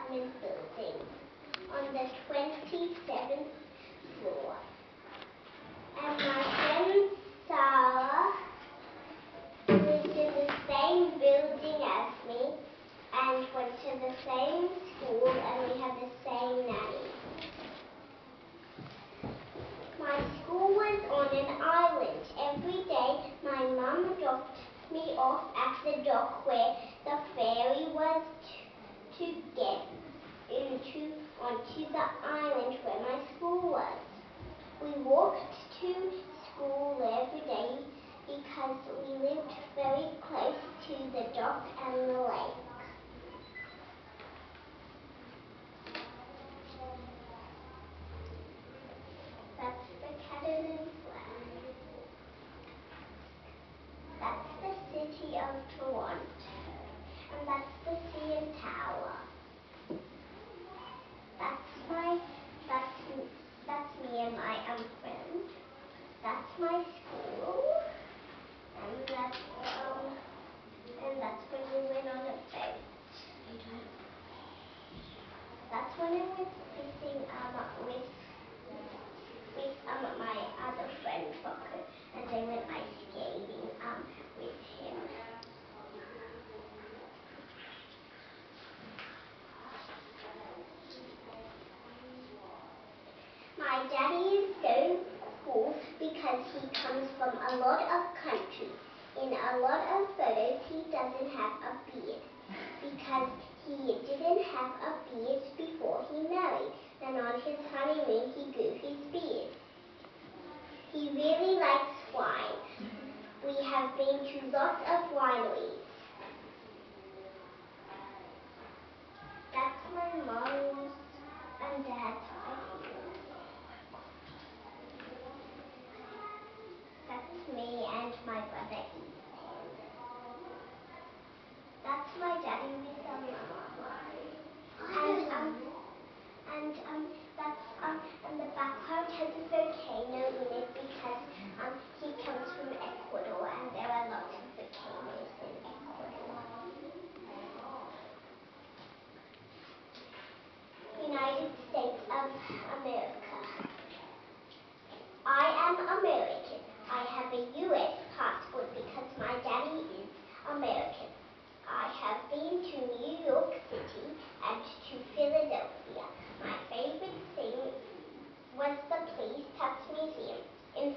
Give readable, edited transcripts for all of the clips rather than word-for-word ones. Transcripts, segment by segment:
apartment building on the 27th floor. And my friend Sarah lives in the same building as me and went to the same school, and we have the same nanny. My school was on an island. Every day my mum dropped me off at the dock where the ferry was to get onto the island where my school was. We walked to school every day because we lived very close to the dock and the lake. That's the Catalan flag. That's the city of Toronto. And that's the CN Tower. That's me and my friend. That's my school. And that's when we went on a boat. That's when I went fishing with my other friend Booker, and I went ice skating with him. My daddy is so cool because he comes from a lot of countries. In a lot of photos he doesn't have a beard because he didn't have a beard before he married, and on his honeymoon he grew his beard. He really likes wine. We have been to lots of wineries. That's my mom's and dad's wedding. That's me and my brother Ethan. That's my daddy with a mama. And the background has a volcano in it because he comes from Ecuador and there are lots of volcanoes in Ecuador. United States of America. I am American. I have a U.S. passport because my daddy is American. I have been to New York City and to Philadelphia. My favorite thing was the Please Touch Museum in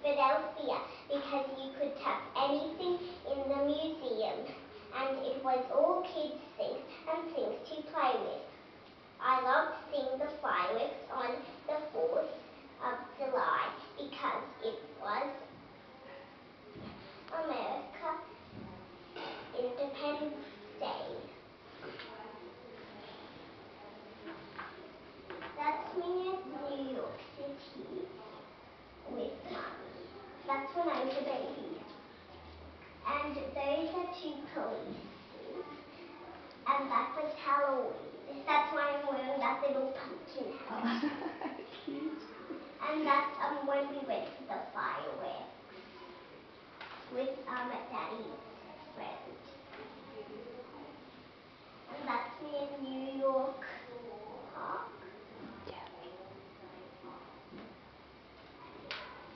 Philadelphia because you could touch anything in the museum and it was all kids' things and things to play with. I loved seeing the fireworks on the 4th of July because it was America Independence Day. That's me at New York City with Mommy. That's when I was a baby. And those are 2 polices. And that was Halloween. That's why I'm wearing that little pumpkin hat. Cute. And that's when we went to the fireworks with Daddy's friend. And that's me in New York Park.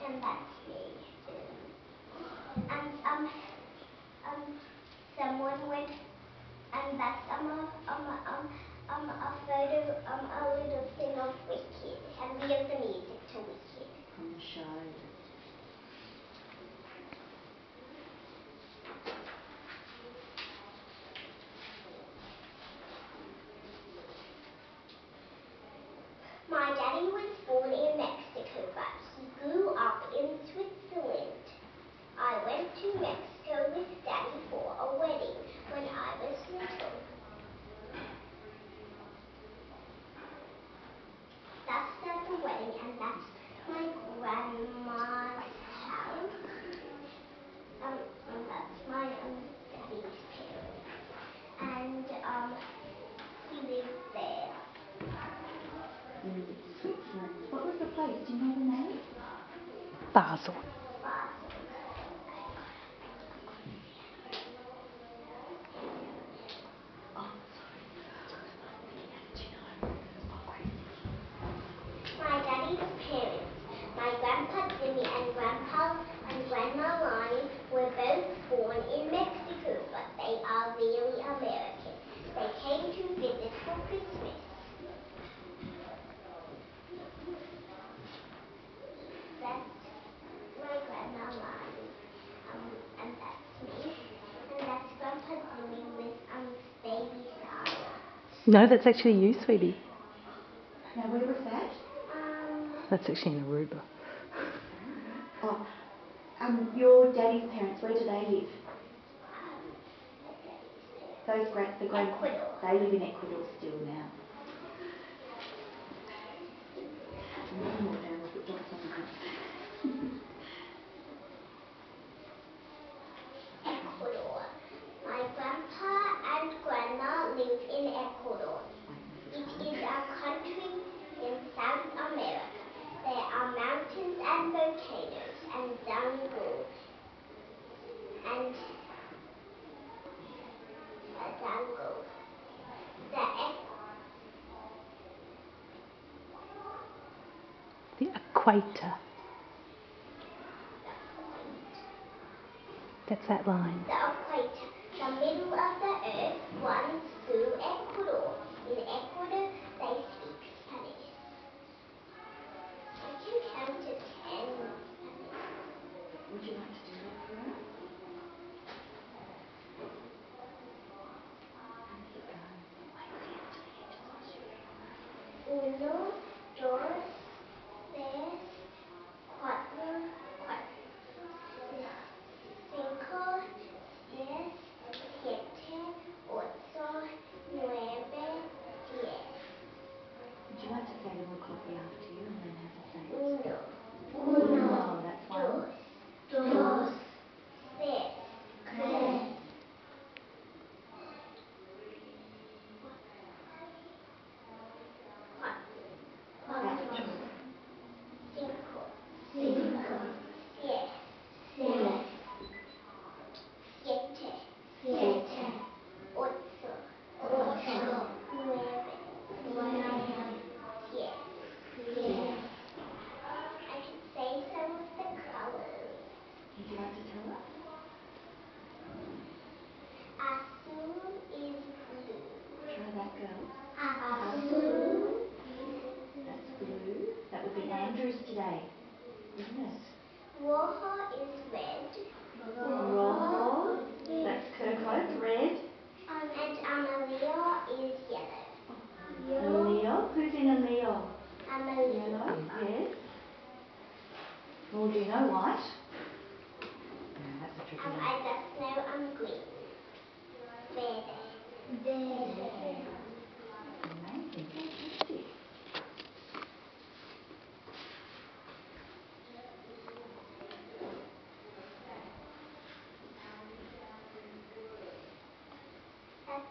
And that's me. And someone went, and that's a photo, a little thing of Wicked, and we have the music to Wicked. From the show. My daddy was born in Mexico, but he grew up in Switzerland. I went to Mexico with Daddy for a wedding when I was little. That's the wedding, and that's my grandma's house. And that's my daddy's parents. And he lives there. In Switzerland. What was the place? Do you know the name? Basel. Oh, sorry. daddy's parents, my Grandpa Jimmy and Grandpa and Grandma Lonnie, were both born in Mexico, but they are really American. They came to visit for Christmas. That's my Grandma Lonnie, and that's me. And that's Grandpa Jimmy with baby Sarah. No, that's actually you, sweetie. Now, where was that? That's actually in Aruba. Oh, your daddy's parents, where do they live? The Ecuador. They live in Ecuador still now. One more down, we'll put dots on the map. Ecuador. My grandpa and grandma live in Ecuador. It is a country in South America. There are mountains and volcanoes and jungle and a jungle. The equator. That's that line. The equator, the middle of the earth, runs through Ecuador. In Ecuador, they speak Spanish. I can count to 10 in Spanish. Would you like to do that for us? Uno, dos, tres, cuatro, cinco, seis, siete, ocho, nueve, 10. Would you like to say them all quickly after you and then have to say it? Uno, Uno, that's one. dos, tres, cuatro, cinco, seis, siete, ocho, nueve, 10. I can say some of the colors. Would you like to tell us? Azul is blue. Try that, girls. Azul. That's blue. That would be Andrew's today, isn't it? Rojo is red. Rojo. That's Kirkhope, red. And Amarillo is yellow. A Leo. Who's in a Leo? Amarillo. Yellow, yes. Well, do you know white? No, that's a tricky one. I just know I'm green. Verde. Amazing, fantastic. That's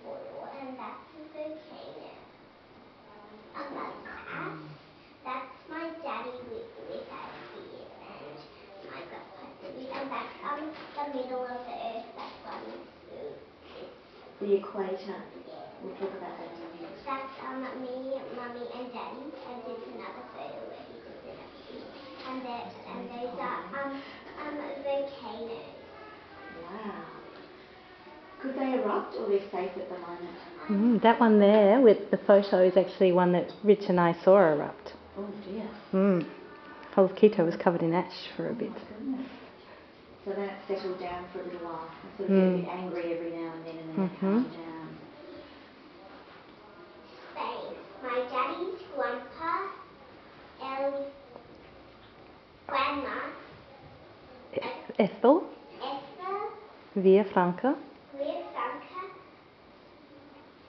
Ecuador, and that's a volcano. And that's my daddy without beard, and my grandpa Jimmy, and that's the middle of the earth that runs through this. The equator. Yeah. We'll talk about that in a minute. That's me, mummy, and daddy, and it's another photo where he was in a tree. And those are volcanoes. Wow. Could they erupt or they're safe at the moment? That one there with the photo is actually one that Rich and I saw erupt. Oh dear. Whole of Quito was covered in ash for a bit. Oh my goodness. So then it settled down for a little while. It sort of get a bit angry every now and then it calmed down. Spain. My daddy's grandpa, grandma, Ethel, Esther, Villafranca,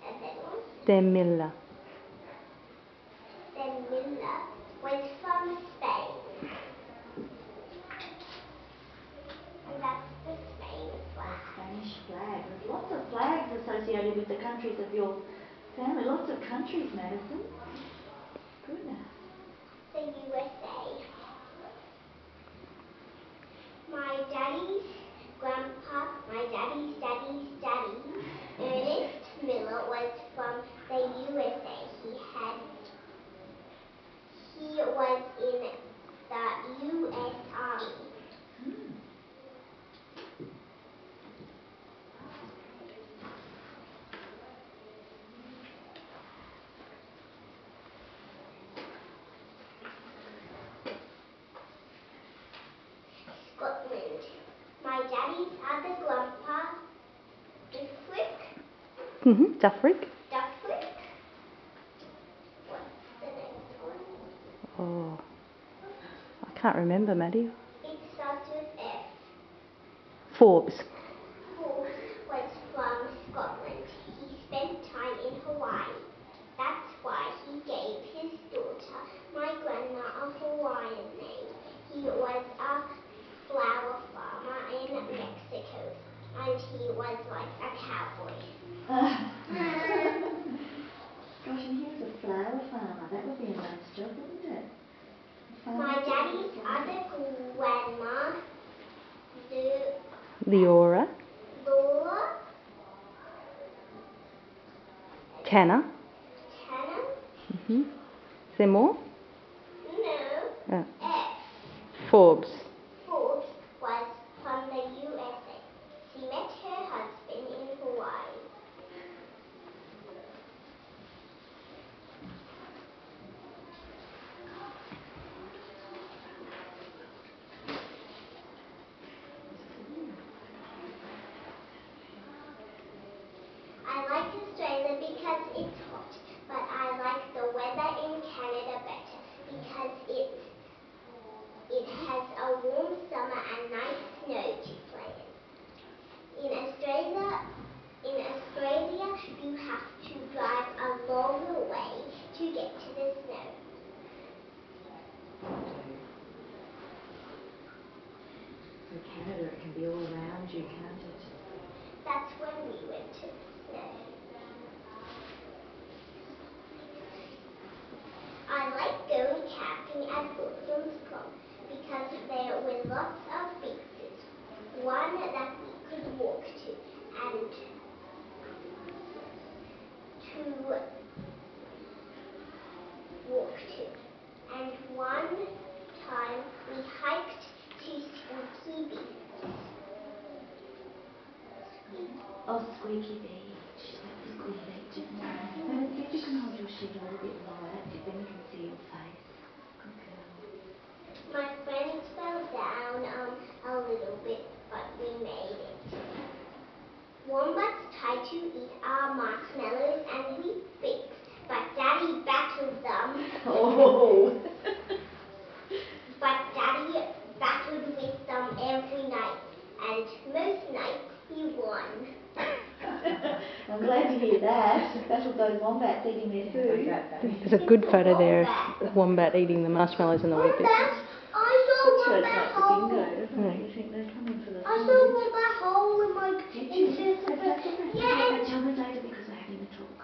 and then one. de Milla. Then Milla was from Spain. And that's the Spain flag. Spanish flag. There's lots of flags associated with the countries of your family. Lots of countries, Madison. Goodness. The USA. My daddy's grandpa, my daddy's daddy, Ernest Miller, was from the USA. He Duffrick. Duffrick. What's the next one? Oh, I can't remember, Maddie. It starts with F. Forbes. Forbes was from Scotland. He spent time in Hawaii. That's why he gave his daughter, my grandma, a Hawaiian name. He was a flower farmer in Mexico, and he was like a cowboy. Gosh, and he was a flower farmer. That would be a nice job, wouldn't it? My daddy's other grandma, Leora. Laura Tanner. Tanner. Is there more? No. Uh, F. Forbes. Forbes was from the USA. She met her husband in Hawaii. I like Australia because it's hot, but I like the weather in Canada better because it has a warm summer and nice snow to play in. In Australia, you have to drive a long way to get to the snow. So Canada, it can be all around you, can't it? That's when we went to the snow. I like going camping at Wilson's Prom because there were lots of beaches. One that we could walk to, and one time we hiked to Squeaky Beach. Oh, Squeaky Beach. That's a good beach, isn't it? And see if you can hold your sheet a little bit lower, then we can see your face. Good girl. My friends fell down a little bit, but we made it. Wombats tried to eat our marshmallows and wheat bix, but Daddy battled them. Oh! But Daddy battled with them every night, and most nights he won. I'm glad to hear that. Battled those wombats eating their food. There's a good photo there of Wombat eating the marshmallows and the wheat bix. I saw Wombat hole. You think they're coming for the I saw Wombat hole in my Yeah, but tell us later because we're having a talk.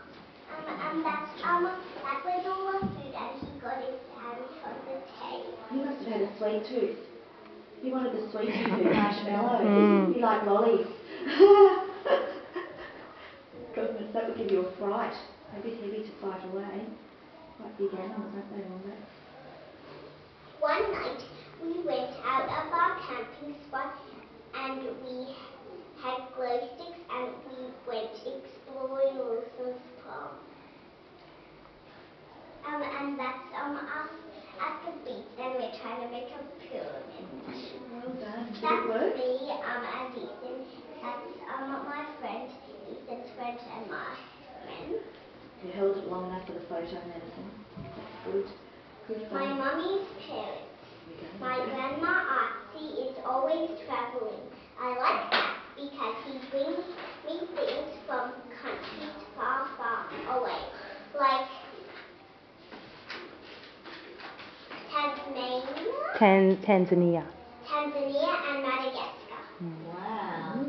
That was all the food, and he got his hands on the tail. He must have had a sweet tooth. He wanted the sweet tooth with marshmallows. He liked lollies. Goodness, that would give you a fright. A bit heavy to fight away. Quite big animals, aren't they, wombats? One night, we went out of our camping spot, and we had glow sticks, and we went exploring Wilson's Prom. And that's us at the beach, and we're trying to make a pyramid. Well done. Did it That's work? me and Ethan. That's my friend, Ethan's friend, and my friend. You held it long enough for the photo, Madison. That's good. Good fun. My mummy's parents. My grandma Artsy is always traveling. I like that because he brings me things from countries far, far away, like Tanzania. Tanzania and Madagascar. Wow.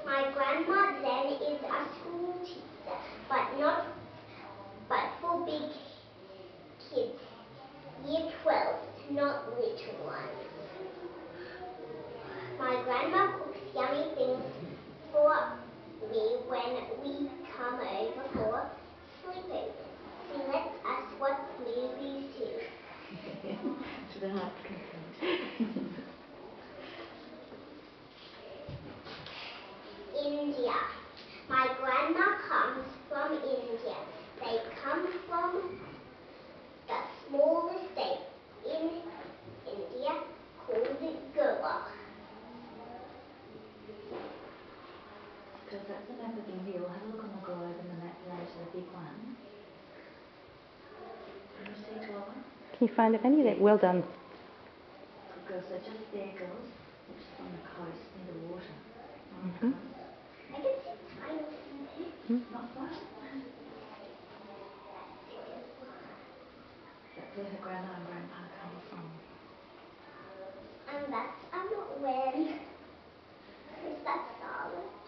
My grandma then is a school teacher, but for big kids, year 12, not little ones. My grandma cooks yummy things for me when we come over for sleepovers. She lets us watch movies too. To the heart's content. Can you find it, Benny? There. Well done. Good girl. So just there, girls. Just on the coast, near the water. On the Mhm. coast. I can see tiny things. Not far. That's where her grandma and grandpa come from. And that's when is that Charlotte?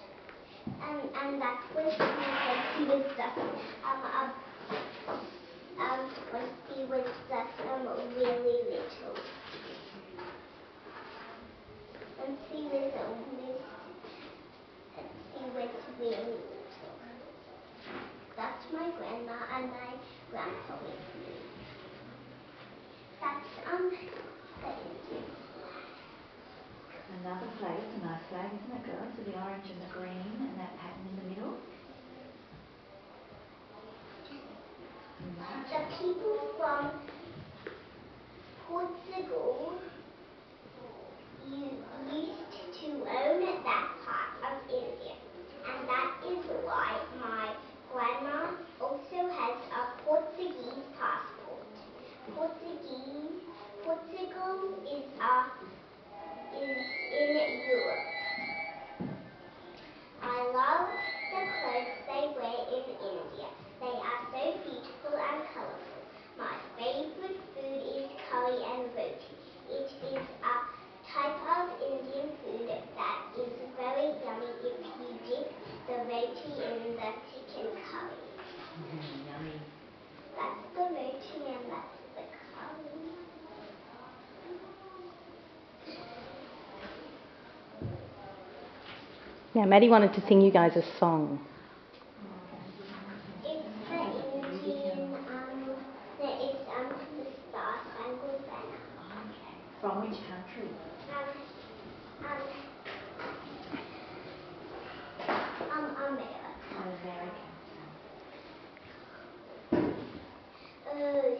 And that was when he was just when he was just really little. And she was really little. That's my grandma and my grandpa with me. That's the Indian. Another place, a nice flag, isn't it, girls? With the orange and the green and that pattern in the middle. The people from Portugal used to own that part of India, and that is why my grandma also has a Portuguese passport. Portugal is in Europe. I love the clothes they wear in India. They are so beautiful and colourful. My favourite food is curry and roti. It is a type of Indian food that is very yummy if you dip the roti in the chicken curry. Yummy. That's the roti and that's the curry. Now, Maddie wanted to sing you guys a song. It's the Indian, it's the Star Spangled Banner. Okay. From which country? America. America. Oh,